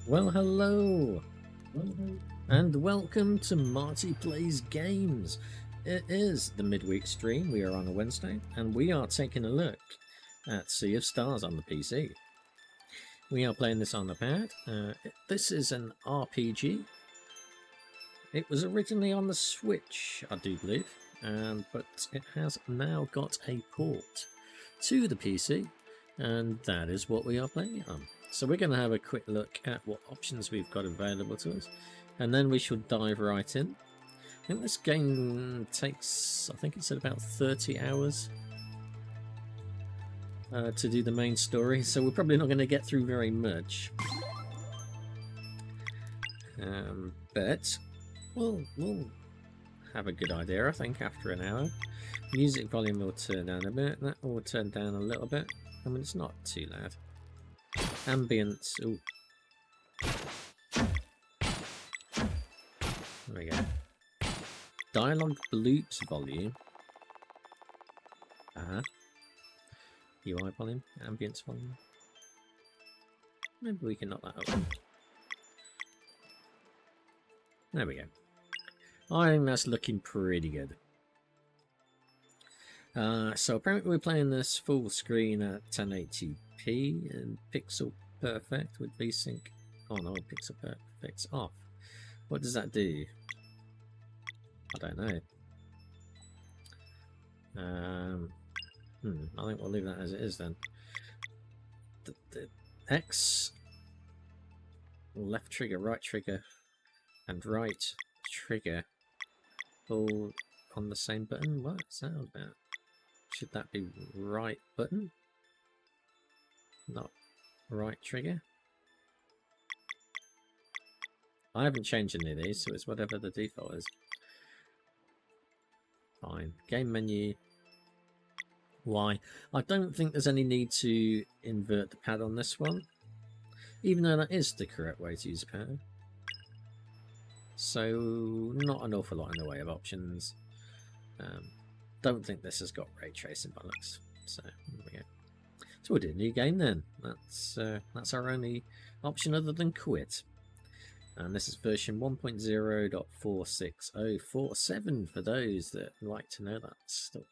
Well, hello, and welcome to Marty Plays Games. It is the midweek stream. We are on a Wednesday, and we are taking a look at Sea of Stars on the PC. We are playing this on the pad. This is an RPG. It was originally on the Switch, I do believe, but it has now got a port to the PC, and that is what we are playing it on. So we're going to have a quick look at what options we've got available to us, and then we should dive right in. I think this game takes, I think it's at about 30 hours to do the main story, so we're probably not going to get through very much. But we'll have a good idea, I think, after an hour. Music volume will turn down a bit, that will turn down a little bit. I mean, it's not too loud. Ambience, ooh. There we go. Dialogue bloops volume. UI volume, ambience volume. Maybe we can knock that up. There we go. I think that's looking pretty good. So apparently we're playing this full screen at 1080p and pixel perfect with VSync. Oh no, pixel perfect's off. What does that do? I don't know. I think we'll leave that as it is then. The X, left trigger, right trigger, and right trigger all on the same button. What's that about? Should that be right button? Not right trigger? I haven't changed any of these, so it's whatever the default is. Fine. Game menu. Y. I don't think there's any need to invert the pad on this one, even though that is the correct way to use a pad. So, not an awful lot in the way of options. Don't think this has got ray tracing by looks. So, there we go. So we'll do a new game then. That's our only option other than quit. And this is version 1.0.46047 for those that like to know that stuff.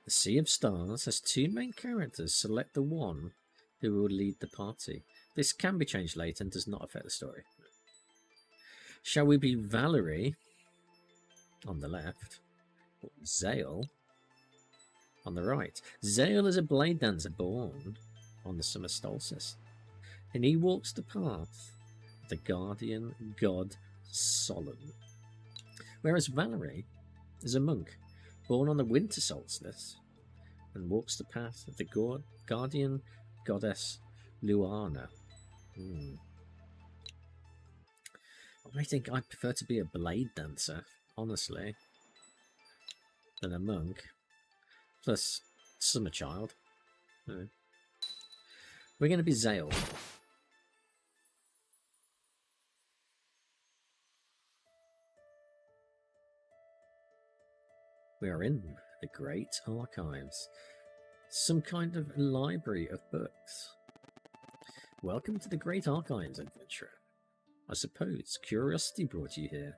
The Sea of Stars has two main characters. Select the one who will lead the party. This can be changed later and does not affect the story. Shall we be Valerie on the left, or Zale on the right? Zale is a blade dancer born on the summer solstice, and he walks the path of the guardian god Solon. Whereas Valerie is a monk born on the winter solstice and walks the path of the guardian goddess Luana. I think I'd prefer to be a blade dancer, honestly, than a monk. Plus, summer child. We're going to be Zale. We are in the Great Archives. Some kind of library of books. Welcome to the Great Archives, adventurer. I suppose curiosity brought you here.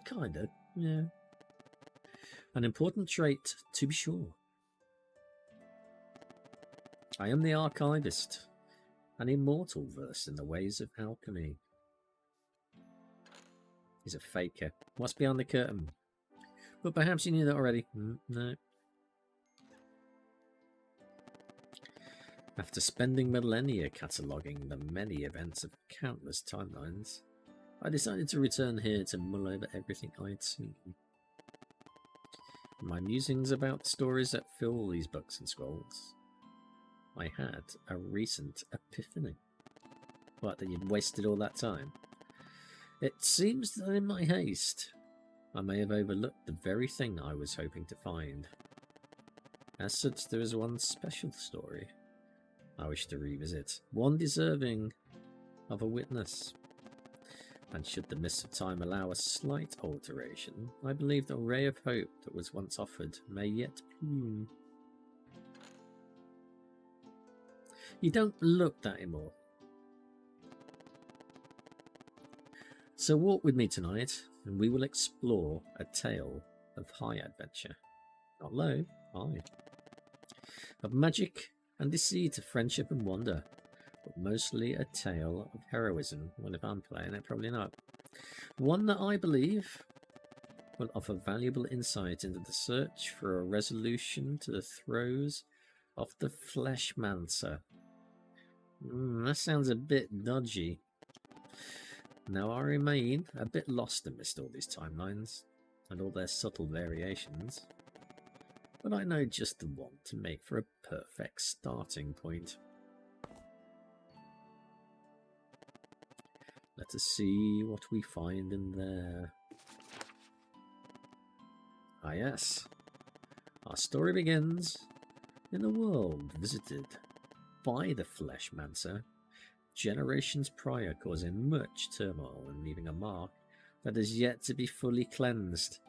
Kind of, yeah. An important trait, to be sure. I am the archivist, an immortal versed in the ways of alchemy. He's a faker. What's behind the curtain? But perhaps you knew that already. No. After spending millennia cataloguing the many events of countless timelines, I decided to return here to mull over everything I had seen. My musings about the stories that fill these books and scrolls. I had a recent epiphany. What, that you'd wasted all that time? It seems that in my haste, I may have overlooked the very thing I was hoping to find. As such, there is one special story I wish to revisit, one deserving of a witness. And should the mists of time allow a slight alteration, I believe the ray of hope that was once offered may yet bloom You don't look that immortal. So walk with me tonight, and we will explore a tale of high adventure. Not low, high. Of magic and deceit, of friendship and wonder, but mostly a tale of heroism. Well, if I'm playing it, probably not. One that I believe will offer valuable insight into the search for a resolution to the throes of the Fleshmancer. That sounds a bit dodgy. Now I remain a bit lost amidst all these timelines and all their subtle variations, but I know just the one to make for a perfect starting point. Let us see what we find in there. Ah yes, our story begins in a world visited by the Fleshmancer generations prior, causing much turmoil and leaving a mark that is yet to be fully cleansed.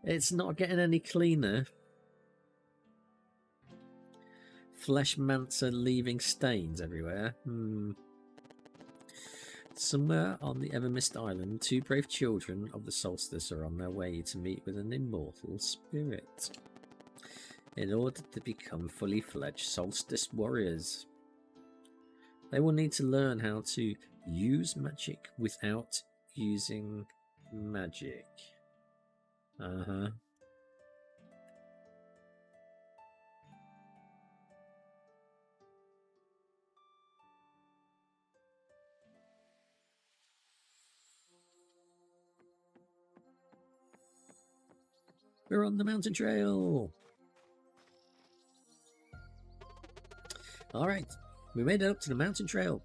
It's not getting any cleaner. Fleshmancer leaving stains everywhere. Somewhere on the Evermist Island, two brave children of the solstice are on their way to meet with an immortal spirit in order to become fully fledged solstice warriors. They will need to learn how to use magic without using magic. We're on the mountain trail. Alright, we made it up to the mountain trail.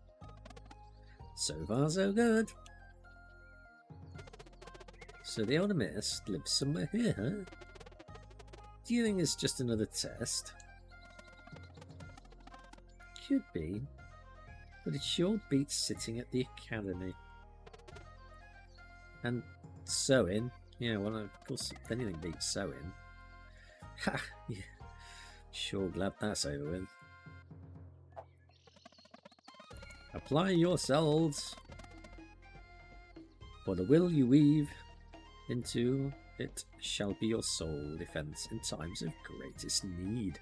So far so good. So the Elder Mist lives somewhere here, huh? Do you think it's just another test? Could be, but it sure beats sitting at the academy. And sewing. Yeah, well, of course, if anything beats sewing. Ha! Yeah. Sure glad that's over with. Apply yourselves, for the will you weave into it shall be your sole defence in times of greatest need.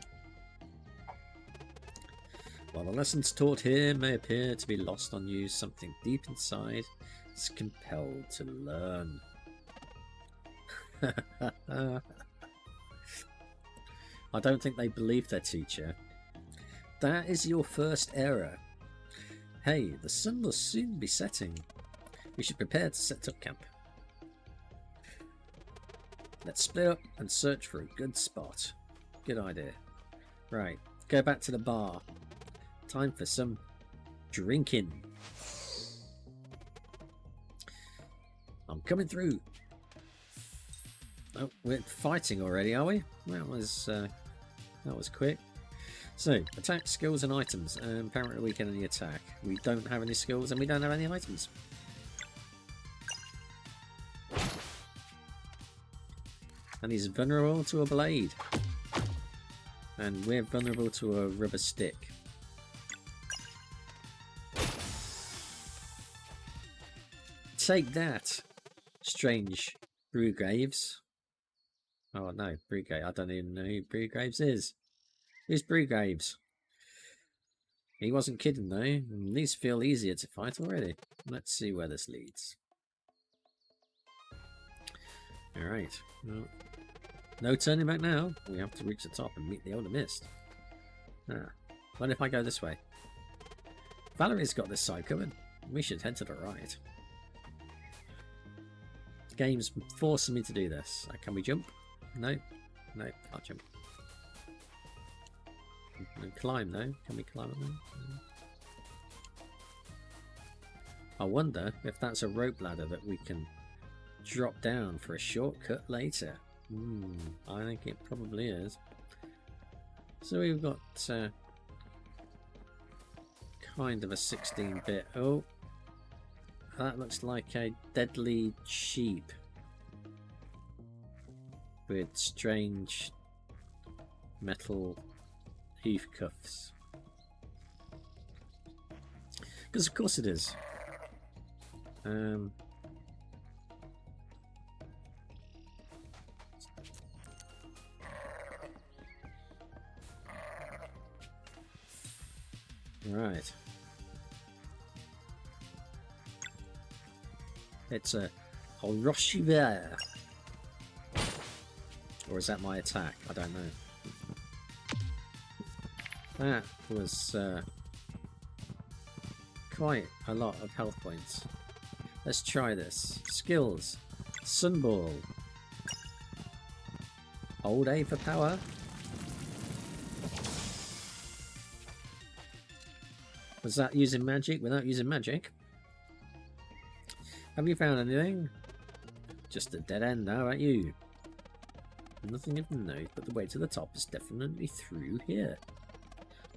While the lessons taught here may appear to be lost on you, something deep inside is compelled to learn. I don't think they believe their teacher. That is your first error. Hey, the sun will soon be setting. We should prepare to set up camp. Let's split up and search for a good spot. Good idea. Right, go back to the bar. Time for some drinking. I'm coming through. Oh, we're fighting already, are we? That was quick. So, attack, skills and items. Apparently we can only attack. We don't have any skills and we don't have any items. And he's vulnerable to a blade. And we're vulnerable to a rubber stick. Take that, strange Brewgraves. Oh no, Brewgraves. I don't even know who Brewgraves is. Who's Brewgraves? He wasn't kidding though. These feel easier to fight already. Let's see where this leads. Alright. Well, no turning back now. We have to reach the top and meet the Elder Mist. What if I go this way? Valerie's got this side covered. We should head to the right. The game's forcing me to do this. Can we jump? No. No, can't jump. And climb though. Can we climb up there? No. I wonder if that's a rope ladder that we can drop down for a shortcut later. I think it probably is. So we've got kind of a 16-bit. Oh, that looks like a deadly sheep with strange metal hoof cuffs. Because of course it is. Right. It's a Crrosshair. Or is that my attack? I don't know. That was quite a lot of health points. Let's try this. Skills. Sunball. Hold A for power. Was that using magic without using magic? Have you found anything? Just a dead end now, aren't you? Nothing of note, but the way to the top is definitely through here.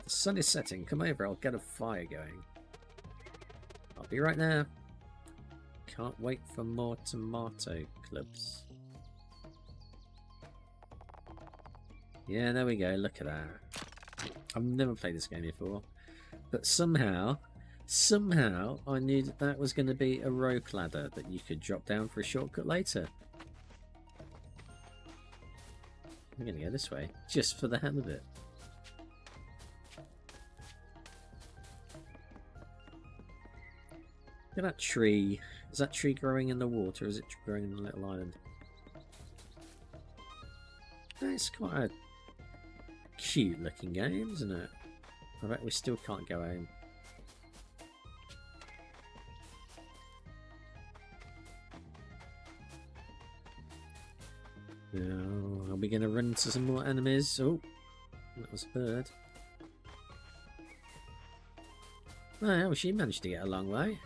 The sun is setting. Come over, I'll get a fire going. I'll be right there. Can't wait for more tomato clubs. Yeah, there we go. Look at that. I've never played this game before. But somehow I knew that that was going to be a rope ladder that you could drop down for a shortcut later. I'm going to go this way, just for the hell of it. Look at that tree. Is that tree growing in the water, or is it growing in a little island? It's quite a cute looking game, isn't it? I bet we still can't go home. Now, are we going to run into some more enemies? Oh, that was a bird. Oh, well, she managed to get a long way.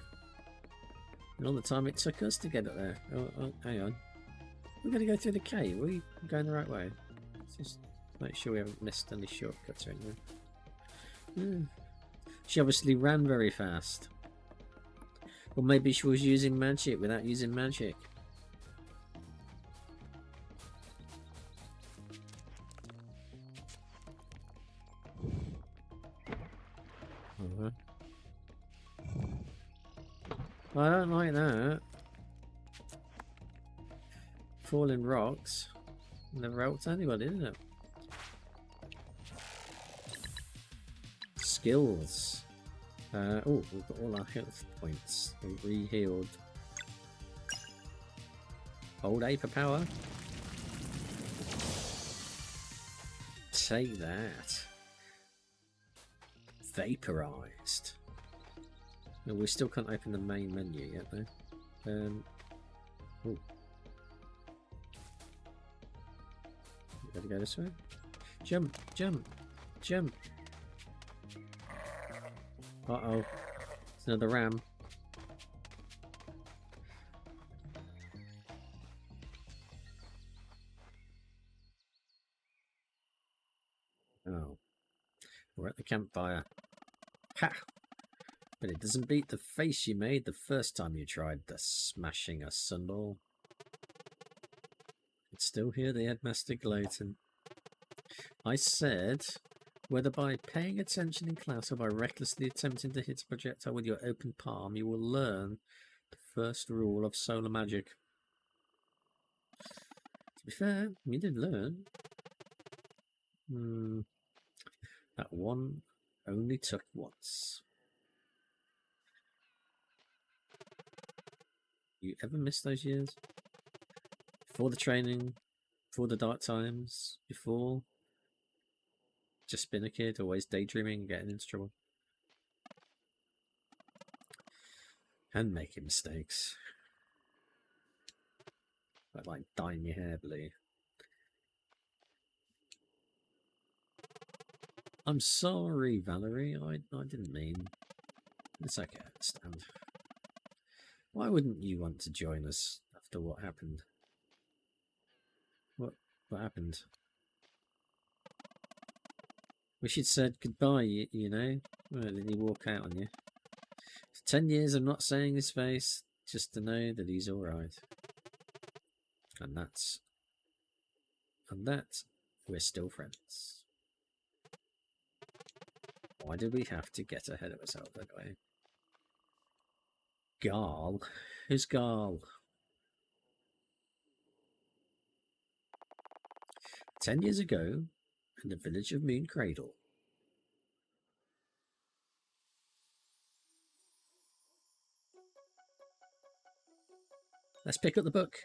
And all the time it took us to get up there. Oh, hang on. We're going to go through the cave. Are we going the right way? Let's just make sure we haven't missed any shortcuts or anything. She obviously ran very fast. Or maybe she was using magic without using magic. I don't like that. Falling rocks never helped anybody, did it? Skills. Oh, we've got all our health points. We're re-healed. Hold A for power. Take that. Vaporized. No, we still can't open the main menu yet, though. Oh. Gotta go this way. Jump, jump, jump. Uh-oh. It's another ram. Oh. We're at the campfire. Ha! But it doesn't beat the face you made the first time you tried the smashing a sunball. It's still here, the headmaster gloating. I said, whether by paying attention in class or by recklessly attempting to hit a projectile with your open palm, you will learn the first rule of solar magic. To be fair, you did learn. That one only took once. You ever miss those years? Before the training, before the dark times, before just being a kid, always daydreaming and getting into trouble. And making mistakes. Like dyeing your hair blue. I'm sorry, Valerie. I didn't mean. It's okay, I understand. Why wouldn't you want to join us after what happened? What happened? We should said goodbye, you know? Well, then he walk out on you. For 10 years I'm not saying his face, just to know that he's alright. And that, we're still friends. Why did we have to get ahead of ourselves anyway? Garl? Who's Garl? 10 years ago, in the village of Moon Cradle. Let's pick up the book.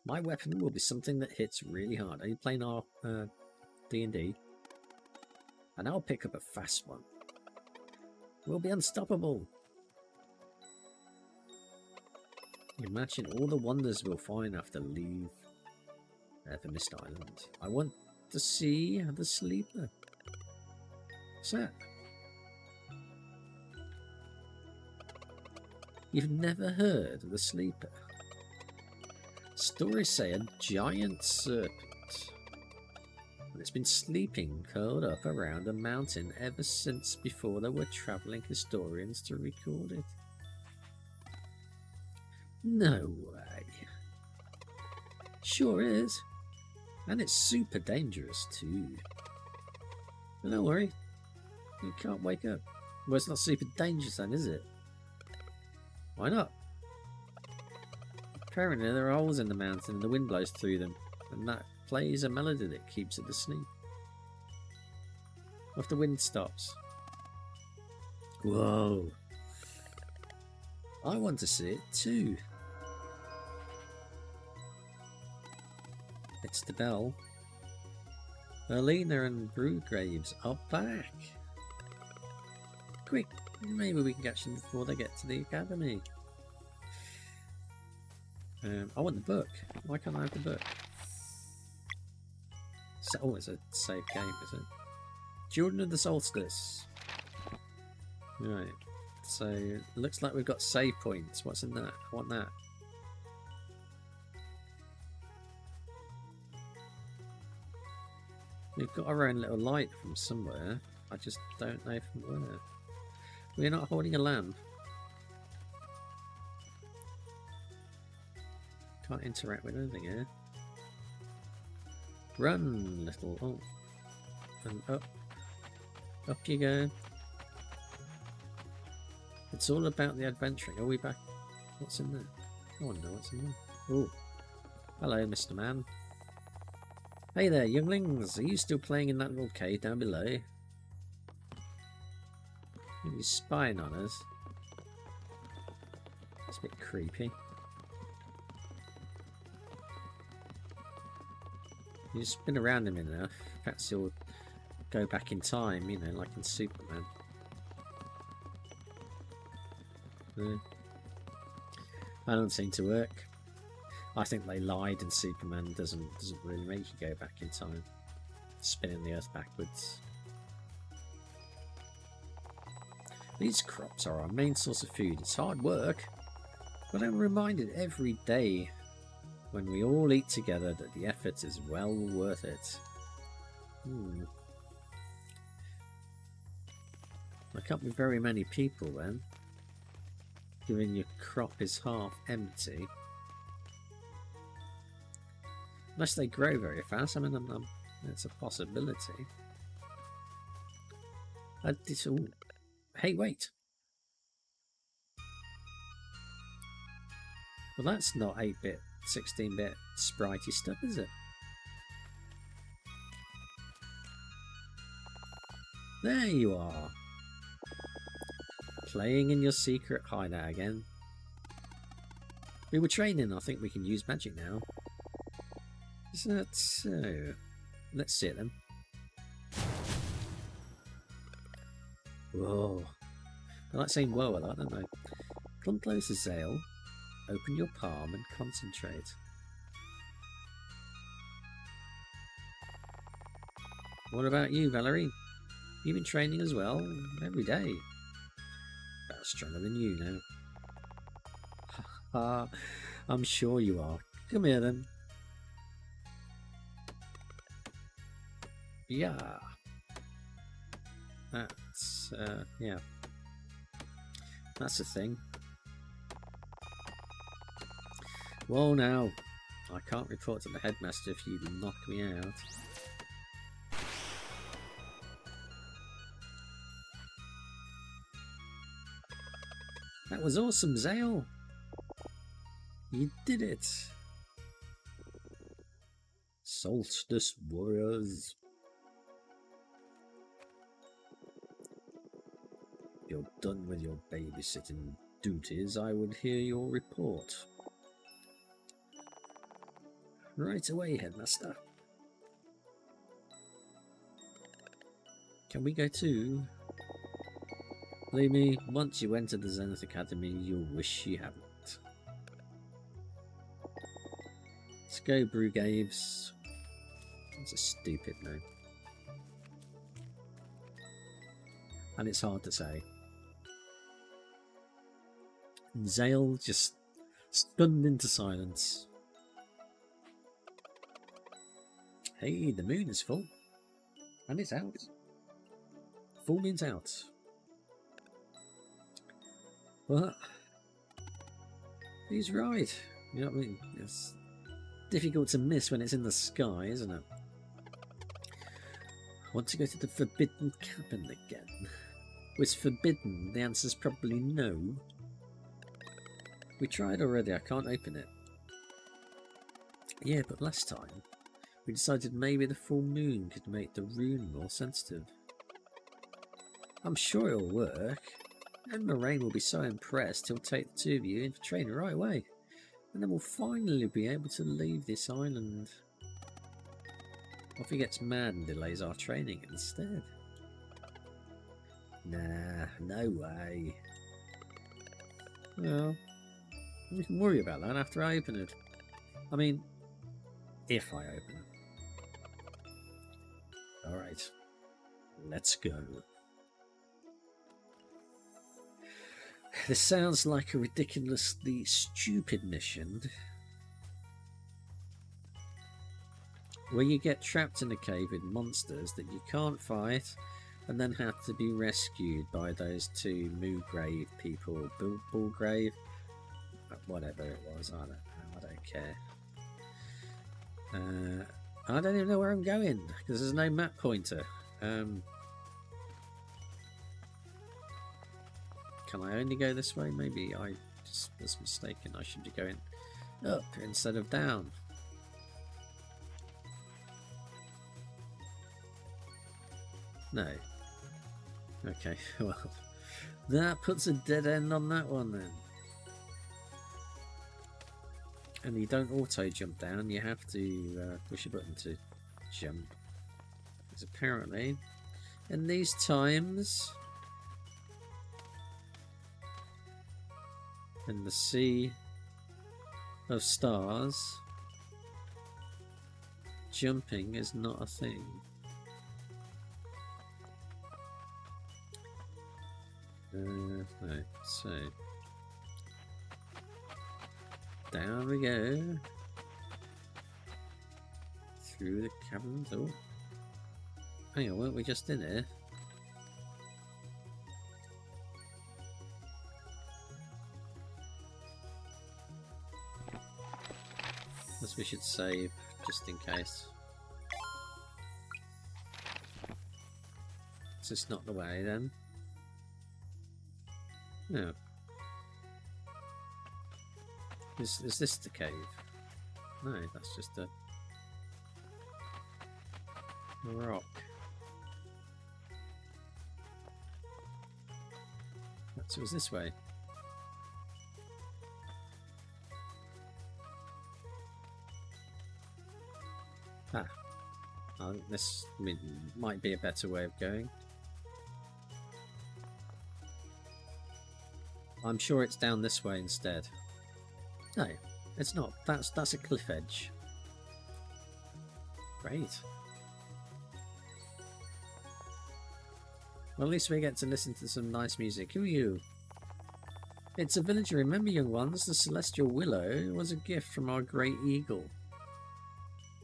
My weapon will be something that hits really hard. Are you playing our D&D? And I'll pick up a fast one. We'll be unstoppable. Imagine all the wonders we'll find after leave the Mist Island. I want to see the sleeper. What's that? You've never heard of the sleeper? Stories say a giant serpent. And it's been sleeping curled up around a mountain ever since before there were travelling historians to record it. No way. Sure is. And it's super dangerous too. But don't worry. You can't wake up. Well, it's not super dangerous then, is it? Why not? Apparently there are holes in the mountain and the wind blows through them. And that plays a melody that keeps it asleep. What if the wind stops? Whoa. I want to see it too. It's the bell. Erlina and Brewgraves are back. Quick, maybe we can catch them before they get to the academy. I want the book. Why can't I have the book? So, oh, it's a save game, is it? Children of the Solstice. Right. So, it looks like we've got save points. What's in that? I want that. We've got our own little light from somewhere. I just don't know from where. We're not holding a lamp. Can't interact with anything here. Run, little. Oh. And up. Up you go. It's all about the adventuring. Are we back? What's in there? I want to know what's in there. Oh. Hello, Mr. Man. Hey there, younglings. Are you still playing in that little cave down below? He's spying on us. It's a bit creepy. You spin around him enough, perhaps he'll go back in time, you know, like in Superman. That doesn't seem to work. I think they lied and Superman doesn't really make you go back in time. Spinning the earth backwards. These crops are our main source of food. It's hard work, but I'm reminded every day when we all eat together that the effort is well worth it. There can't be very many people then, given your crop is half empty. Unless they grow very fast. I mean, it's a possibility. Hey, wait! Well, that's not 8-bit, 16-bit spritey stuff, is it? There you are! Playing in your secret hideout again. We were training, I think we can use magic now. Is that so? Let's see it then. Whoa. I like saying whoa a lot, don't I? Come closer, Zale. Open your palm and concentrate. What about you, Valerie? You've been training as well? Every day. About stronger than you now. Ha! I'm sure you are. Come here then. Yeah. That's, yeah. That's the thing. Whoa now. I can't report to the headmaster if you knock me out. That was awesome, Zale. You did it. Solstice Warriors. You're done with your babysitting duties. I would hear your report. Right away, Headmaster. Can we go too? Believe me, once you enter the Zenith Academy, you'll wish you hadn't. Let's go, Brugaves. That's a stupid name. And it's hard to say. And Zale just stunned into silence. Hey, the moon is full. And it's out. Full moon's out. But he's right. You know what I mean? It's difficult to miss when it's in the sky, isn't it? I want to go to the Forbidden Cabin again. Was forbidden? The answer's probably no. We tried already, I can't open it. Yeah, but last time we decided maybe the full moon could make the rune more sensitive. I'm sure it'll work. And Moraine will be so impressed he'll take the two of you in for training right away. And then we'll finally be able to leave this island. Or if he gets mad and delays our training instead. Nah, no way. Well, we can worry about that after I open it. I mean, if I open it. Alright, let's go. This sounds like a ridiculously stupid mission where you get trapped in a cave with monsters that you can't fight and then have to be rescued by those two Moograve people. Bullgrave? Whatever it was, I don't know, I don't care. I don't even know where I'm going because there's no map pointer. Can I only go this way? Maybe I just was mistaken. I should be going up instead of down. No. Okay, well, that puts a dead end on that one then. And you don't auto jump down, you have to push a button to jump. Because apparently, in these times, in the sea of stars, jumping is not a thing. Right, so down we go through the cabin door. Hang on, weren't we just in here? Unless we should save just in case. Is this not the way then? No. Is this the cave? No, that's just a rock. So it was this way. Ah. This might be a better way of going. I'm sure it's down this way instead. No, it's not. That's a cliff edge. Great. Well, at least we get to listen to some nice music. Who are you? It's a villager. Remember, young ones, the celestial willow was a gift from our great eagle.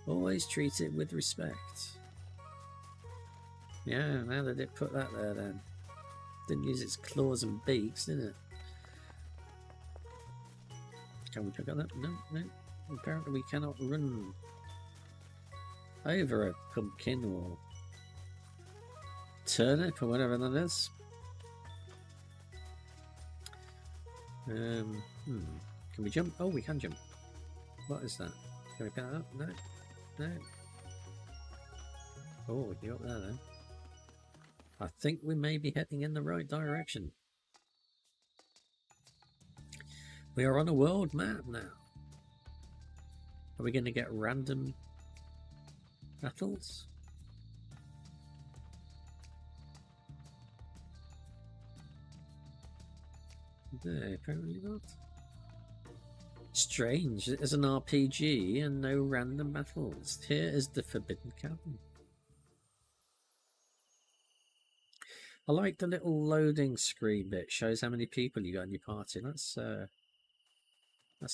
Always treat it with respect. Yeah, how did it put that there then? Didn't use its claws and beaks, did it? Can we pick up that? No, no. Apparently we cannot run over a pumpkin or turnip or whatever that is. Can we jump? Oh, we can jump. What is that? Can we get up? No. No. Oh, we can go up there then. I think we may be heading in the right direction. We are on a world map now. Are we going to get random battles? No, apparently not. Strange, it is an RPG and no random battles. Here is the Forbidden Cabin. I like the little loading screen bit. Shows how many people you got in your party. That's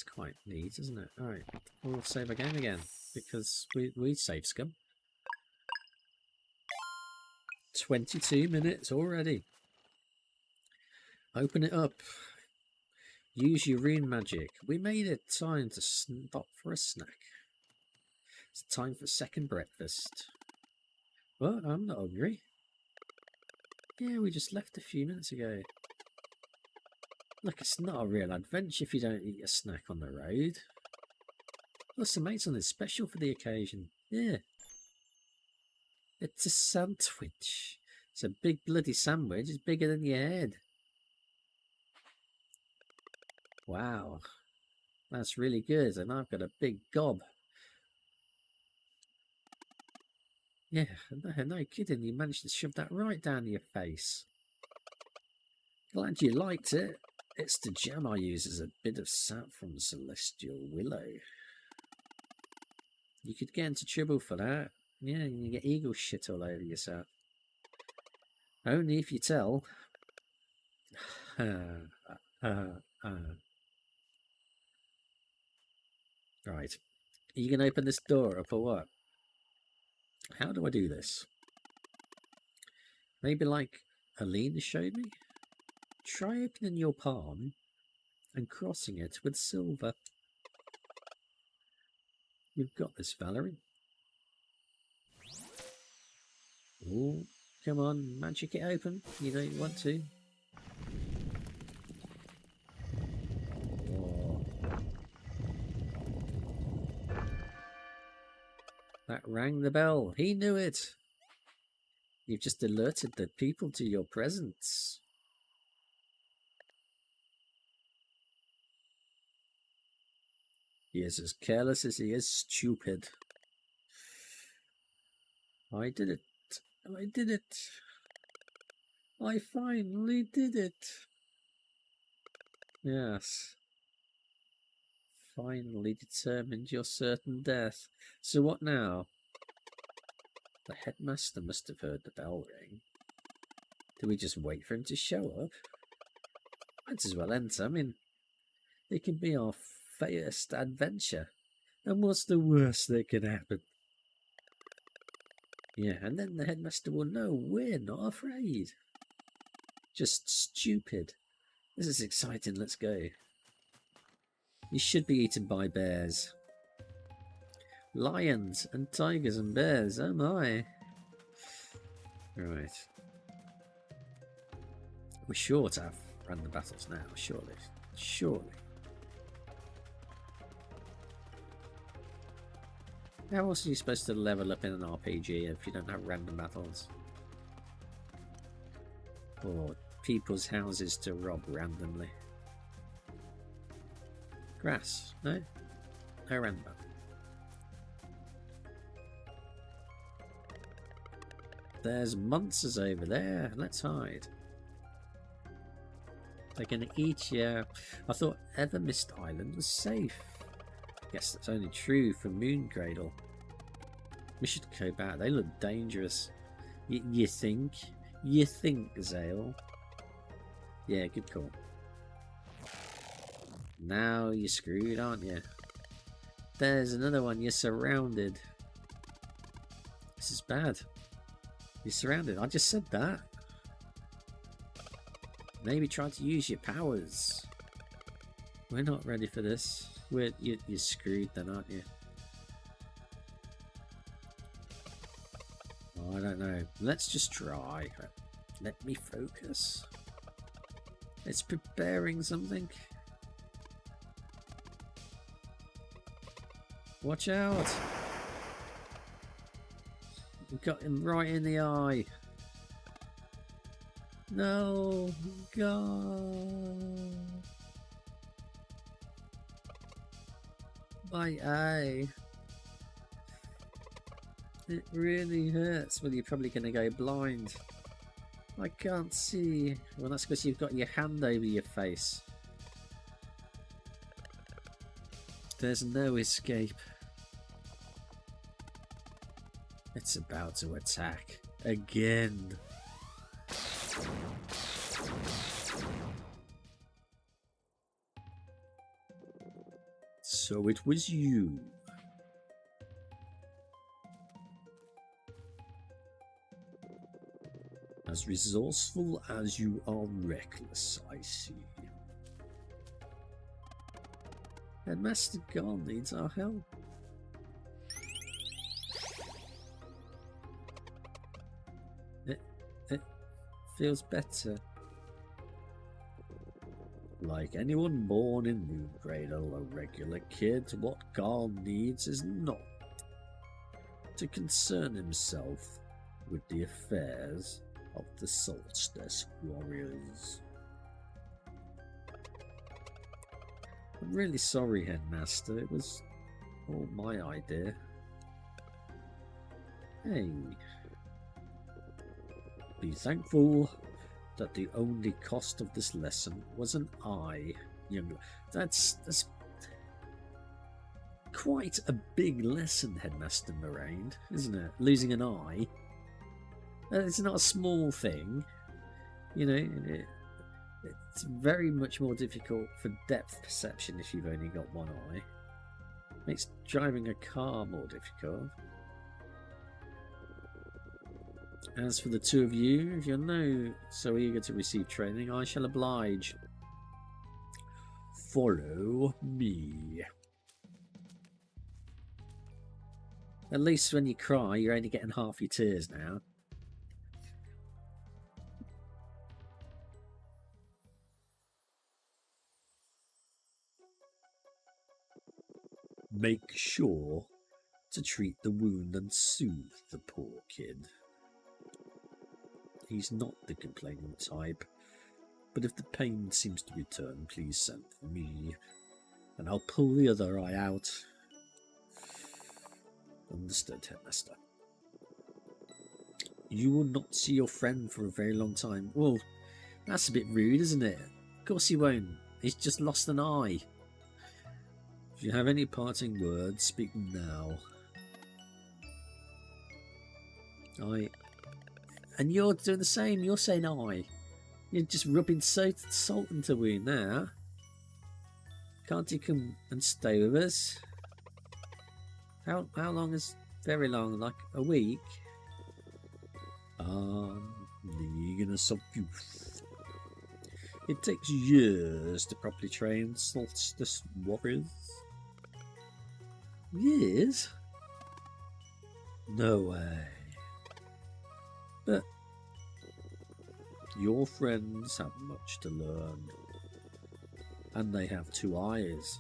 quite neat, isn't it? Alright, we'll save our game again. Because we saved scum. 22 minutes already. Open it up. Use your rune magic. We made it time to stop for a snack. It's time for second breakfast. What? I'm not hungry. Yeah, we just left a few minutes ago. Look, it's not a real adventure if you don't eat a snack on the road. Plus, I made something special for the occasion. Yeah. It's a sandwich. It's a big bloody sandwich. It's bigger than your head. Wow. That's really good. And I've got a big gob. Yeah, no kidding. You managed to shove that right down your face. Glad you liked it. It's the jam I use as a bit of sap from celestial willow. You could get into trouble for that. Yeah, you get eagle shit all over yourself. Only if you tell. Right. You can open this door up or what? How do I do this? Maybe like Aline showed me? Try opening your palm and crossing it with silver. You've got this, Valerie. Oh, come on, magic it open. You don't want to. Oh. That rang the bell. He knew it. You've just alerted the people to your presence. He is as careless as he is stupid. I did it. I did it. I finally did it. Yes. Finally determined your certain death. So what now? The headmaster must have heard the bell ring. Do we just wait for him to show up? Might as well enter. I mean, it can be our first adventure. And what's the worst that can happen? Yeah, and then the headmaster will know we're not afraid. Just stupid. This is exciting, let's go. You should be eaten by bears. Lions and tigers and bears, oh my. Right. We're sure to have random battles now, surely. Surely. How else are you supposed to level up in an RPG if you don't have random battles? Or people's houses to rob randomly? Grass? No? No random battle. There's monsters over there. Let's hide. They're gonna eat you. I thought Evermist Island was safe. Guess that's only true for Moon Cradle. We should go back. They look dangerous. You think? You think, Zale? Yeah, good call. Now you're screwed, aren't you? There's another one. You're surrounded. This is bad. You're surrounded. I just said that. Maybe try to use your powers. We're not ready for this. You're screwed then, aren't you? Oh, I don't know. Let's just try. Let me focus. It's preparing something. Watch out! We got him right in the eye. No, God. My eye. It really hurts. Well, you're probably going to go blind. I can't see. Well, that's because you've got your hand over your face. There's no escape. It's about to attack again. So it was you. As resourceful as you are reckless, I see. And Master God needs our help. It feels better. Like anyone born in Moon Cradle, a regular kid, what Carl needs is not to concern himself with the affairs of the Solstice Warriors. I'm really sorry, Headmaster. It was all my idea. Hey. Be thankful that the only cost of this lesson was an eye. That's quite a big lesson, Headmaster Moraine, isn't it? Losing an eye. It's not a small thing. You know, it's very much more difficult for depth perception if you've only got one eye. Makes driving a car more difficult. As for the two of you, if you're no so eager to receive training, I shall oblige. Follow me. At least when you cry, you're only getting half your tears now. Make sure to treat the wound and soothe the poor kid. He's not the complaining type, but if the pain seems to return, please send for me, and I'll pull the other eye out. Understood, Headmaster. You will not see your friend for a very long time. Well, that's a bit rude, isn't it? Of course he won't. He's just lost an eye. If you have any parting words, speak now. And you're doing the same. You're saying I. You're just rubbing salt into the wound now. Can't you come and stay with us? How long is very long? Like a week? The eagerness of youth. It takes years to properly train Solstice Warriors. Years? No way. But your friends have much to learn, and they have two eyes.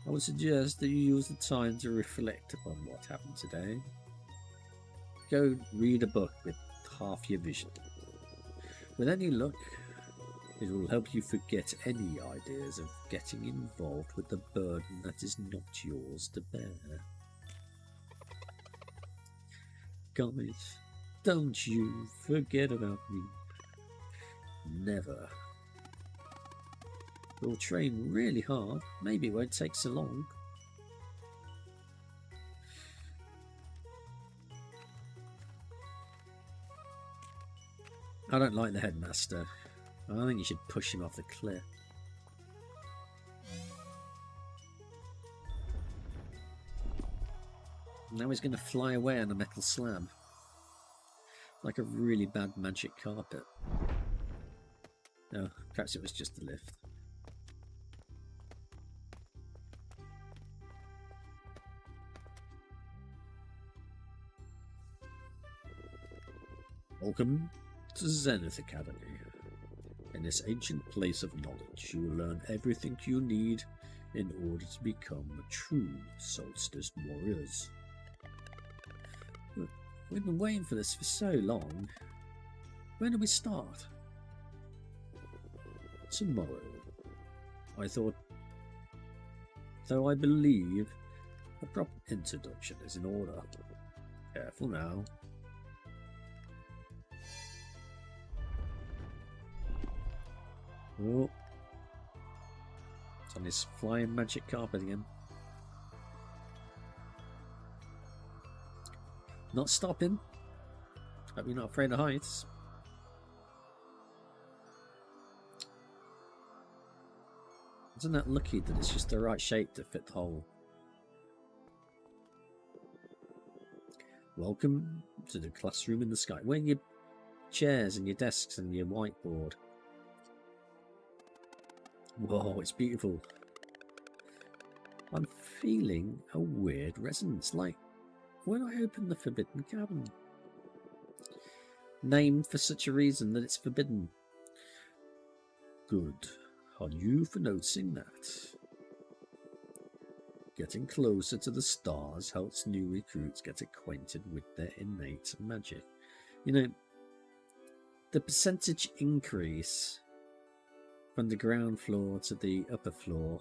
I would suggest that you use the time to reflect upon what happened today. Go read a book with half your vision. With any luck, it will help you forget any ideas of getting involved with the burden that is not yours to bear. Guys, don't you forget about me. Never. We'll train really hard. Maybe it won't take so long. I don't like the headmaster. I think you should push him off the cliff. Now he's going to fly away on a metal slab. Like a really bad magic carpet. Oh, perhaps it was just the lift. Welcome to Zenith Academy. In this ancient place of knowledge, you will learn everything you need in order to become true Solstice warriors. We've been waiting for this for so long. When do we start? Tomorrow. I thought, though I believe a proper introduction is in order. Careful now. Oh. It's on his flying magic carpet again. Not stopping. Hope you're not afraid of heights. Isn't that lucky that it's just the right shape to fit the hole? Welcome to the classroom in the sky. Where are your chairs and your desks and your whiteboard? Whoa, it's beautiful. I'm feeling a weird resonance, like when I opened the Forbidden Cabin. Named for such a reason that it's forbidden. Good on you for noticing that. Getting closer to the stars helps new recruits get acquainted with their innate magic. You know, the percentage increase from the ground floor to the upper floor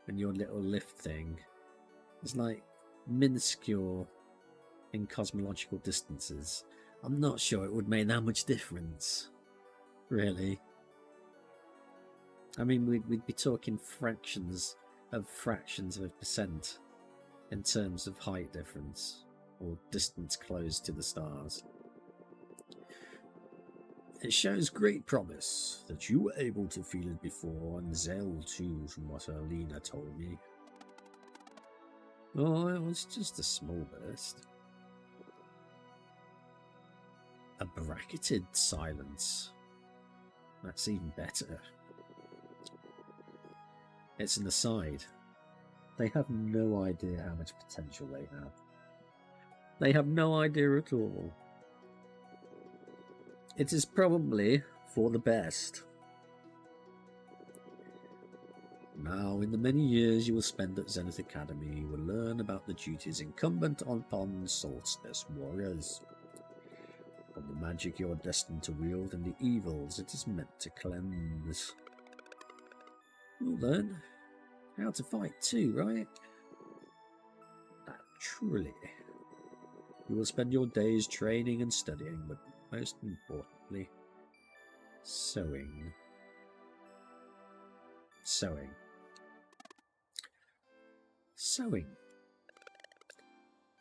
and your little lift thing is like minuscule in cosmological distances. I'm not sure it would make that much difference, really. I mean, we'd be talking fractions of a percent in terms of height difference or distance close to the stars. It shows great promise that you were able to feel it before, and Zell too, from what Alina told me. Oh, it was just a small burst. A bracketed silence. That's even better. It's an aside. They have no idea how much potential they have. They have no idea at all. It is probably for the best. Now, in the many years you will spend at Zenith Academy, you will learn about the duties incumbent upon Solstice warriors, on the magic you are destined to wield and the evils it is meant to cleanse. You'll learn how to fight too, right? Naturally. You will spend your days training and studying, but most importantly, sewing. Sewing. Sewing.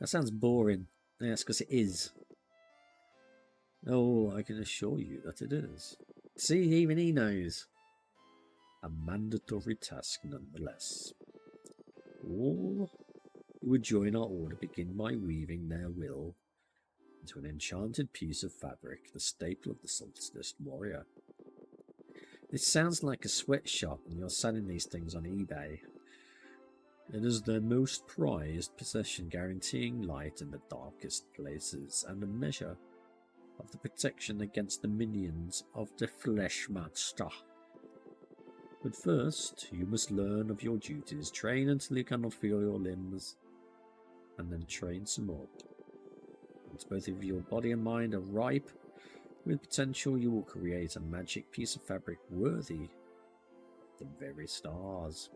That sounds boring. Yes, because it is. Oh, I can assure you that it is. See, even he knows. A mandatory task nonetheless. All who would join our order begin by weaving their will into an enchanted piece of fabric, the staple of the Solstice warrior. This sounds like a sweatshop and you're selling these things on eBay. It is their most prized possession, guaranteeing light in the darkest places and a measure of the protection against the minions of the Flesh Master. But first, you must learn of your duties, train until you cannot feel your limbs, and then train some more. Once both of your body and mind are ripe with potential, you will create a magic piece of fabric worthy of the very stars.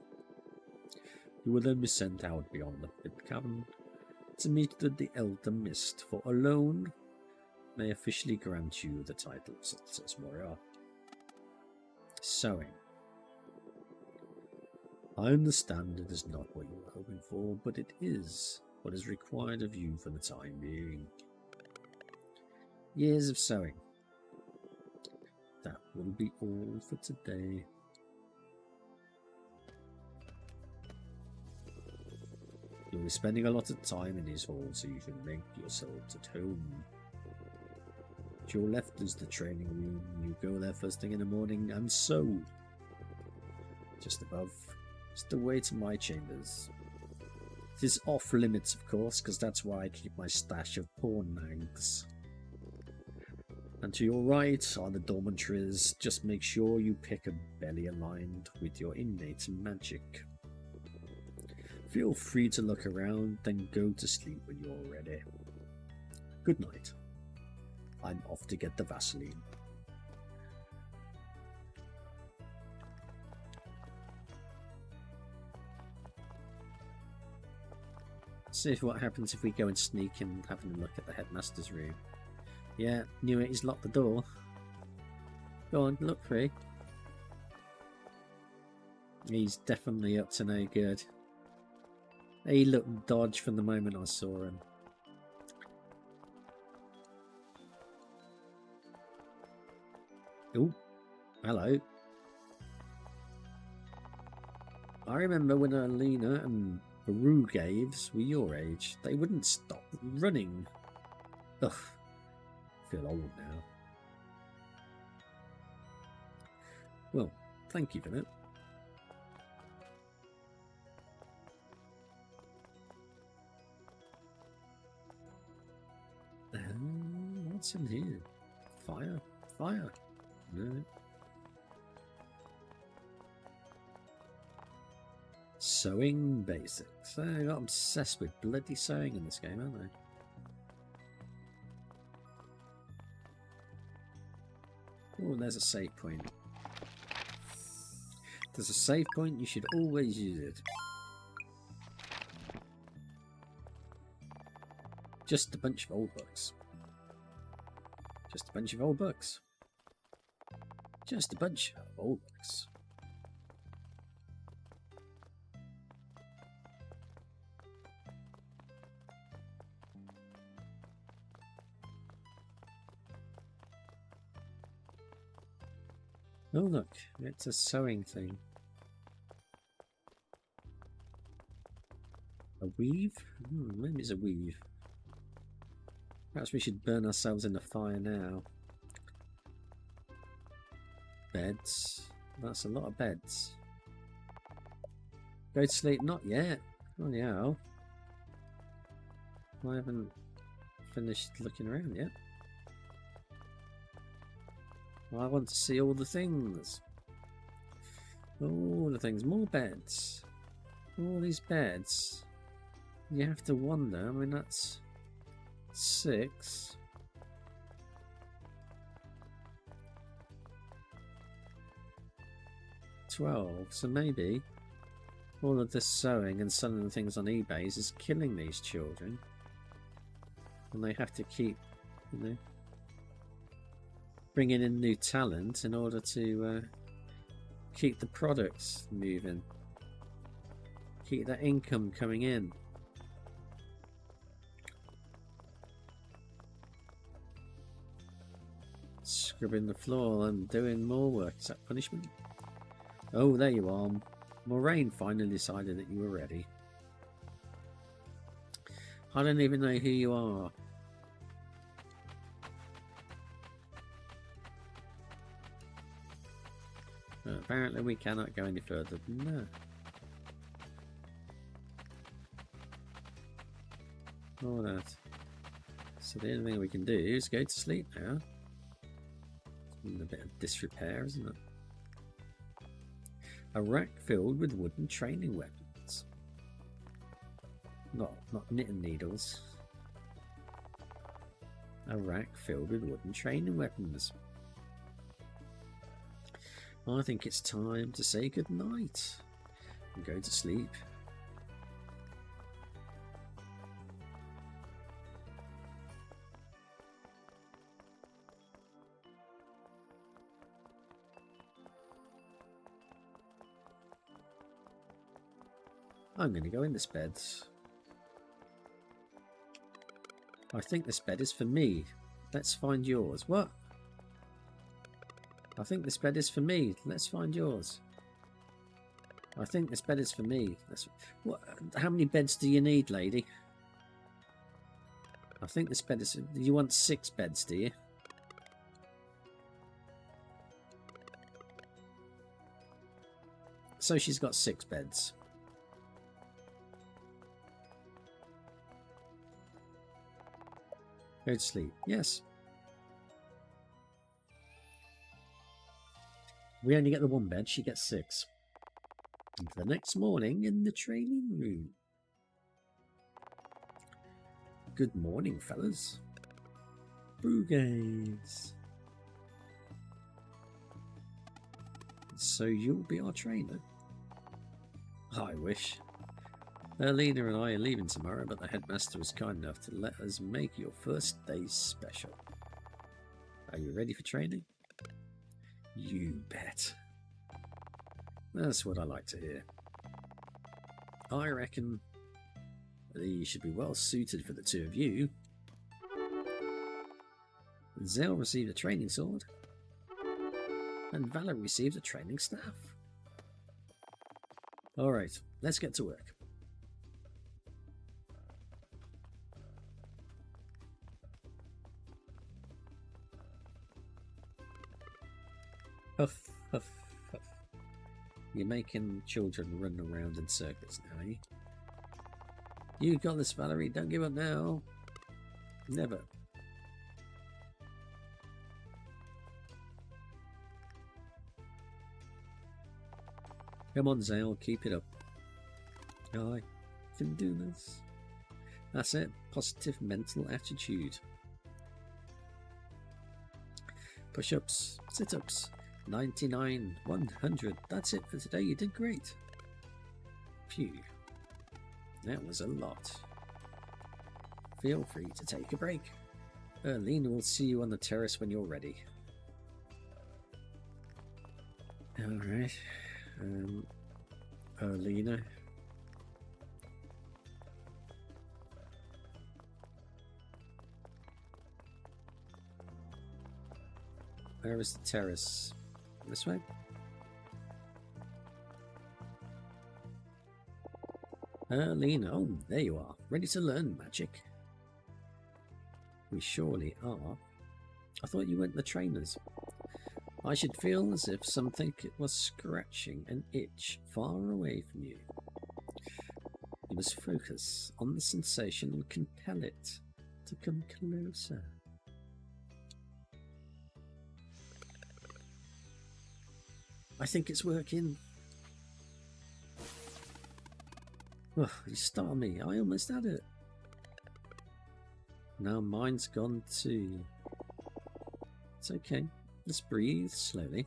You will then be sent out beyond the pit cavern to meet the Elder Mist, for alone may officially grant you the title of Solstice Warrior. Sewing. I understand it is not what you were hoping for, but it is what is required of you for the time being. Years of sewing. That will be all for today. You'll be spending a lot of time in these halls so you can make yourselves at home. To your left is the training room. You go there first thing in the morning and sew. Just above is the way to my chambers. It is off limits, of course, because that's where I keep my stash of porn mags. And to your right are the dormitories. Just make sure you pick a belly aligned with your innate magic. Feel free to look around, then go to sleep when you're ready. Good night. I'm off to get the Vaseline. See what happens if we go and sneak and having a look at the headmaster's room. Yeah, knew it. He's locked the door. Go on, look free. He's definitely up to no good. He looked dodge from the moment I saw him. Oh, hello. I remember when Alina and Baru Gaves were your age, they wouldn't stop running. Ugh, I feel old now. Well, thank you for that. What's in here? Fire? Fire? No. Sewing basics. I got obsessed with bloody sewing in this game, haven't I? Oh, there's a save point. There's a save point, you should always use it. Just a bunch of old books. Just a bunch of old books. Just a bunch of old books. Oh look, it's a sewing thing. A weave? Maybe it's a weave. Perhaps we should burn ourselves in the fire now. Beds. That's a lot of beds. Go to sleep? Not yet. Oh yeah. I haven't finished looking around yet. I want to see all the things. All the things. More beds. All these beds. You have to wonder. I mean, that's 6. $12. So maybe all of this sewing and selling things on eBay is killing these children. And they have to keep, you know, bringing in new talent in order to keep the products moving. Keep that income coming in. Scrubbing the floor and doing more work. Is that punishment? Oh, there you are. Moraine finally decided that you were ready. I don't even know who you are. But apparently we cannot go any further than that. All that. So the only thing we can do is go to sleep now. A bit of disrepair, isn't it? A rack filled with wooden training weapons. Not knitting needles. A rack filled with wooden training weapons. I think it's time to say good night and go to sleep. I'm going to go in this bed. I think this bed is for me. Let's find yours. What? I think this bed is for me. Let's find yours. I think this bed is for me. What? How many beds do you need, lady? I think this bed is... You want 6 beds, do you? So she's got 6 beds. Go to sleep. Yes. We only get the 1 bed. She gets 6. And for the next morning in the training room. Good morning, fellas. Brugades. So you'll be our trainer? I wish. Alina and I are leaving tomorrow, but the headmaster was kind enough to let us make your first day special. Are you ready for training? You bet. That's what I like to hear. I reckon you should be well suited for the two of you. Zell received a training sword, and Valor received a training staff. Alright, let's get to work. Huff, huff, huff. You're making children run around in circuits now, are you? You got this, Valerie. Don't give up now. Never. Come on, Zale. Keep it up. I can do this. That's it. Positive mental attitude. Push-ups. Sit-ups. 99, 100. That's it for today. You did great. Phew. That was a lot. Feel free to take a break. Lena will see you on the terrace when you're ready. Alright. Lena. Where is the terrace? This way? Lena, oh, there you are. Ready to learn magic? We surely are. I thought you weren't the trainers. I should feel as if something was scratching an itch far away from you. You must focus on the sensation and compel it to come closer. I think it's working. Oh, you startled me. I almost had it. Now mine's gone too. It's okay. Let's breathe slowly.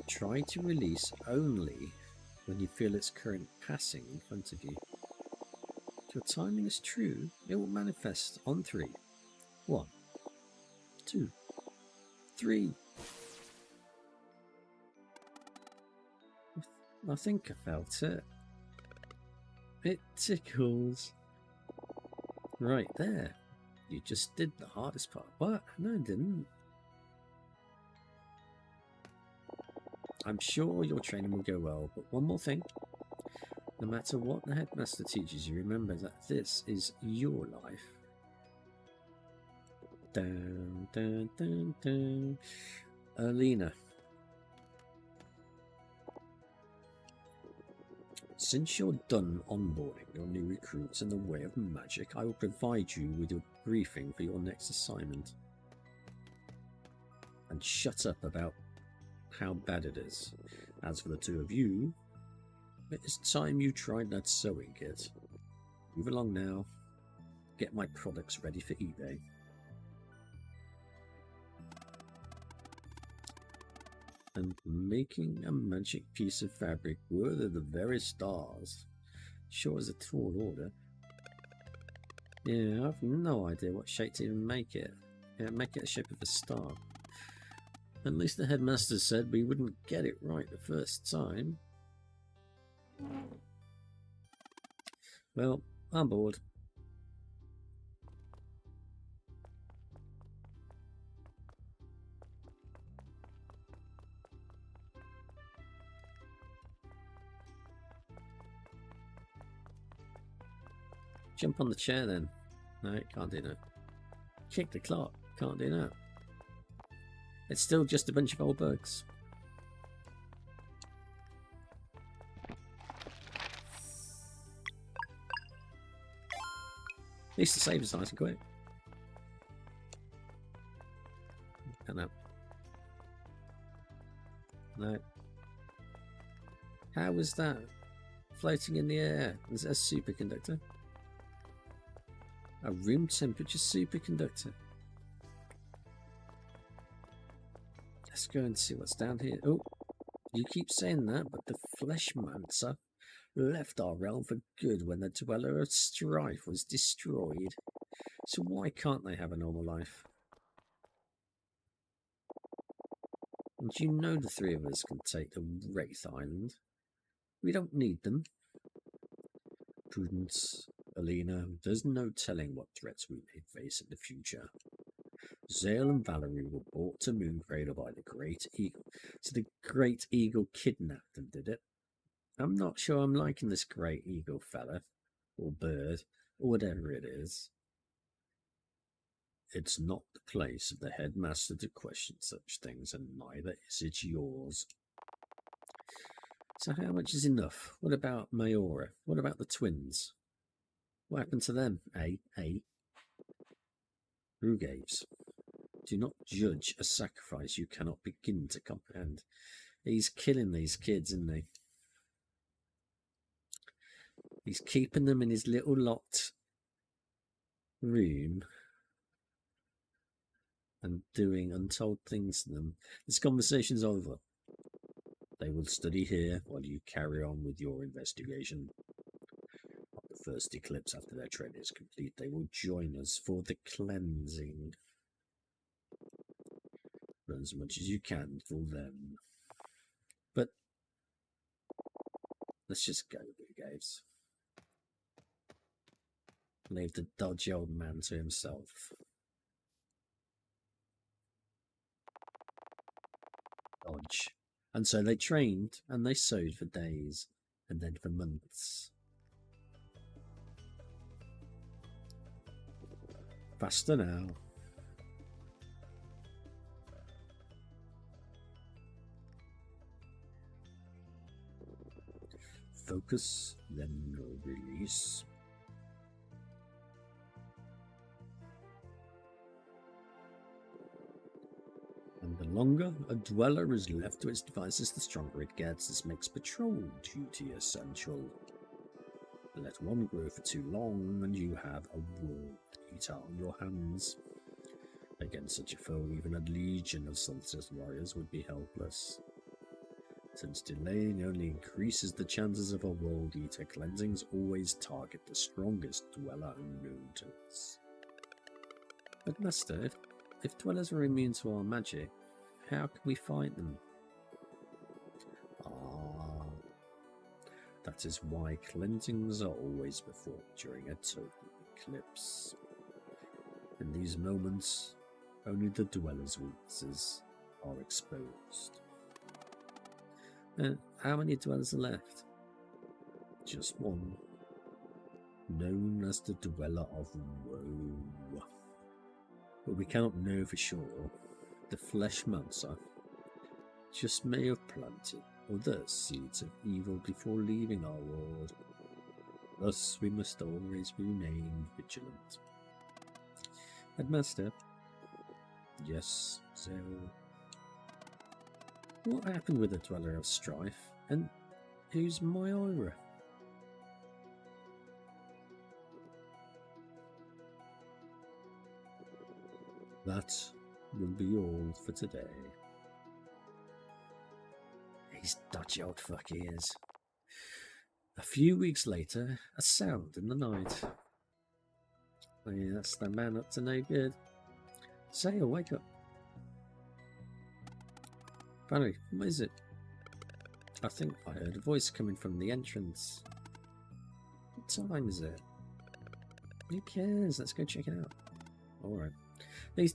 Try to release only when you feel its current passing in front of you. If your timing is true, it will manifest on 3. 1, 2, 3. I think I felt it. It tickles. Right there. You just did the hardest part. What? No, I didn't. I'm sure your training will go well, but one more thing. No matter what the headmaster teaches you, remember that this is your life. Dun, dun, dun, dun. Alina. Since you're done onboarding your new recruits in the way of magic, I will provide you with your briefing for your next assignment. And shut up about how bad it is. As for the two of you, it is time you tried that sewing kit. Move along now. Get my products ready for eBay. And making a magic piece of fabric worthy of the very stars sure is a tall order. Yeah, I've no idea what shape to even make it. Yeah, make it the shape of a star. At least the headmaster said we wouldn't get it right the first time. Well, I'm bored. Jump on the chair then. No, can't do that. Kick the clock. Can't do that. It's still just a bunch of old bugs. At least the save is nice and quick. No. No. How was that floating in the air? Is it a superconductor? A room temperature superconductor. Let's go and see what's down here. Oh, you keep saying that, but the Fleshmancer left our realm for good when the Dweller of Strife was destroyed. So why can't they have a normal life? And you know the three of us can take the Wraith Island. We don't need them. Prudence, Alina, there's no telling what threats we may face in the future. Zale and Valerie were brought to Mooncradle by the Great Eagle. So the Great Eagle kidnapped them, did it? I'm not sure I'm liking this Great Eagle fella, or bird, or whatever it is. It's not the place of the headmaster to question such things, and neither is it yours. So how much is enough? What about Mayora? What about the twins? What happened to them, eh? Rugaves. Do not judge a sacrifice you cannot begin to comprehend. He's killing these kids, isn't he? He's keeping them in his little locked room and doing untold things to them. This conversation's over. They will study here while you carry on with your investigation. On the first eclipse after their training is complete, they will join us for the cleansing. Learn as much as you can for them. But let's just go, Gaves. Leave the dodgy old man to himself. Dodge. And so they trained and they sewed for days and then for months. Faster now. Focus, then release. And the longer a dweller is left to its devices, the stronger it gets. This makes patrol duty essential. Let one grow for too long, and you have a world eater on your hands. Against such a foe, even a legion of Solstice warriors would be helpless. Since delaying only increases the chances of a world eater, cleansings always target the strongest dweller known to us. But Master, if dwellers are immune to our magic, how can we fight them? That is why cleansings are always performed during a total eclipse. In these moments, only the dwellers' weaknesses are exposed. How many dwellers are left? Just one, known as the Dweller of Woe. But we cannot know for sure. The Fleshmancer just may have planted other seeds of evil before leaving our world. Thus, we must always remain vigilant. Headmaster? Yes, Zero. What happened with the Dweller of Strife? And who's Mayora? That will be all for today. He's dodgy old fuck he is. A few weeks later, a sound in the night. Oh, yeah, that's the man up to no good. Say, wake up. Valerie, what is it? I think I heard a voice coming from the entrance. What time is it? Who cares? Let's go check it out. Alright.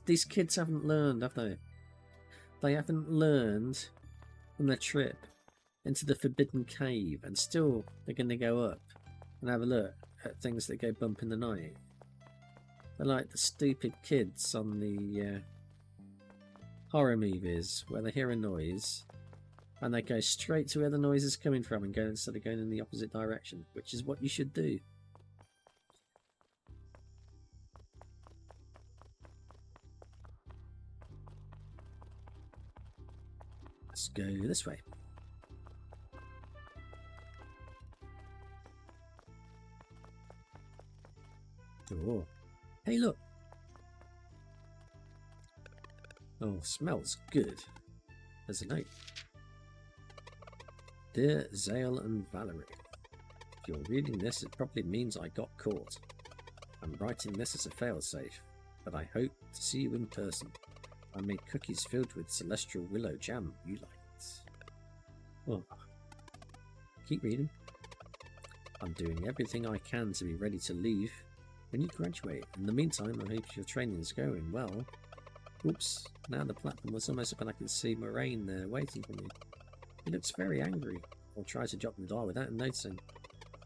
These kids haven't learned, have they? They haven't learned on their trip into the Forbidden Cave, and still they're going to go up and have a look at things that go bump in the night. They're like the stupid kids on the horror movies where they hear a noise and they go straight to where the noise is coming from and go instead of going in the opposite direction, which is what you should do. Let's go this way. Oh, hey, look. Oh, smells good. There's a note. Dear Zale and Valerie, if you're reading this, it probably means I got caught. I'm writing this as a failsafe, but I hope to see you in person. I made cookies filled with celestial willow jam you liked. Oh. Keep reading. I'm doing everything I can to be ready to leave when you graduate. In the meantime, I hope your training is going well. Oops, now the platform was almost up and I can see Moraine there waiting for me. He looks very angry. I'll try to drop the dial without him noticing.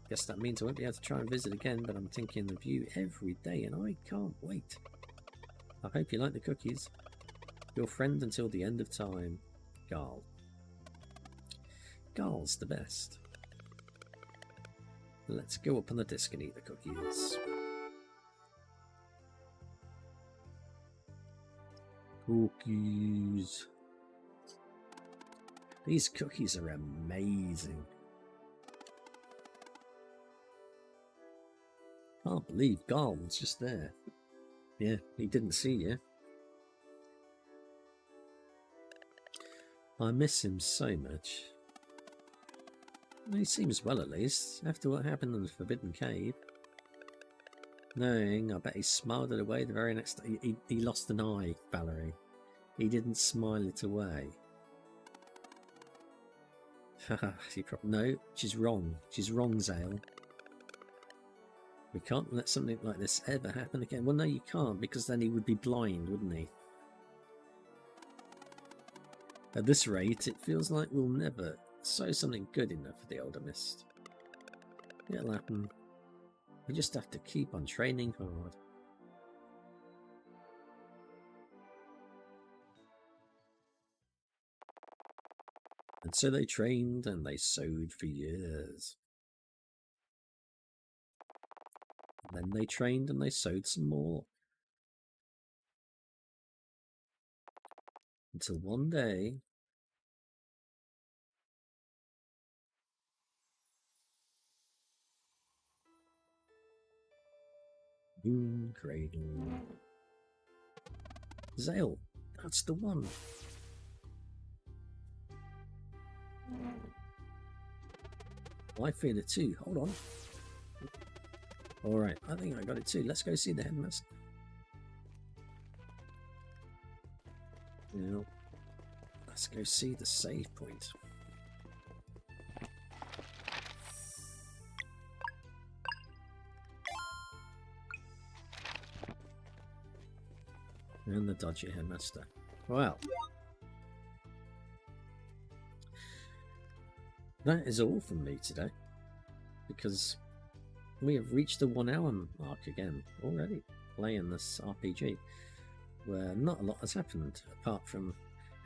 Guess that means I won't be able to try and visit again, but I'm thinking of you every day and I can't wait. I hope you like the cookies. Your friend until the end of time, Garl. Garl's the best. Let's go up on the disc and eat the cookies. Cookies. These cookies are amazing. Can't believe Garl was just there. Yeah, he didn't see you. I miss him so much. He seems well, at least, after what happened in the Forbidden Cave. Knowing, I bet he smiled it away the very next day. He lost an eye, Valerie. He didn't smile it away. Haha, no, she's wrong. She's wrong, Zale. We can't let something like this ever happen again. Well, no, you can't, because then he would be blind, wouldn't he? At this rate, it feels like we'll never sew something good enough for the older mist. It'll happen. We just have to keep on training hard. And so they trained and they sewed for years. And then they trained and they sewed some more. Until one day, Moon Cradle. Zale, that's the one. I feel it too. Hold on. Alright, I think I got it too. Let's go see the headmaster. Now, let's go see the save point. And the dodgy headmaster. Well, that is all from me today, because we have reached the 1 hour mark again already playing this RPG, where not a lot has happened apart from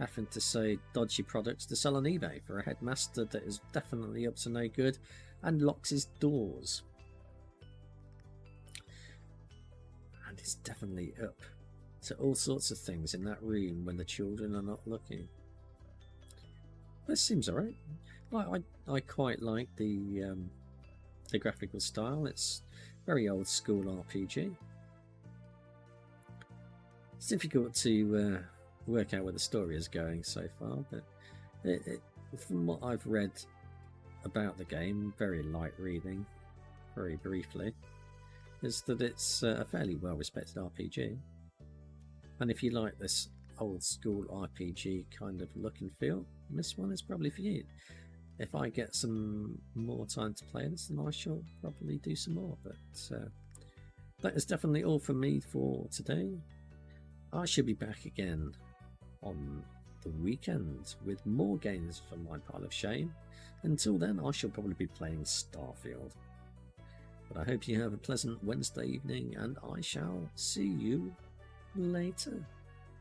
having to say dodgy products to sell on eBay for a headmaster that is definitely up to no good and locks his doors. And is definitely up to all sorts of things in that room when the children are not looking. This seems alright. I quite like the graphical style. It's very old school RPG. It's difficult to work out where the story is going so far, but from what I've read about the game, very light reading, very briefly, is that it's a fairly well respected RPG. And if you like this old school RPG kind of look and feel, this one is probably for you. If I get some more time to play this, then I shall probably do some more. But that is definitely all from me for today. I should be back again on the weekend with more games for my pile of shame. Until then, I shall probably be playing Starfield. But I hope you have a pleasant Wednesday evening, and I shall see you later.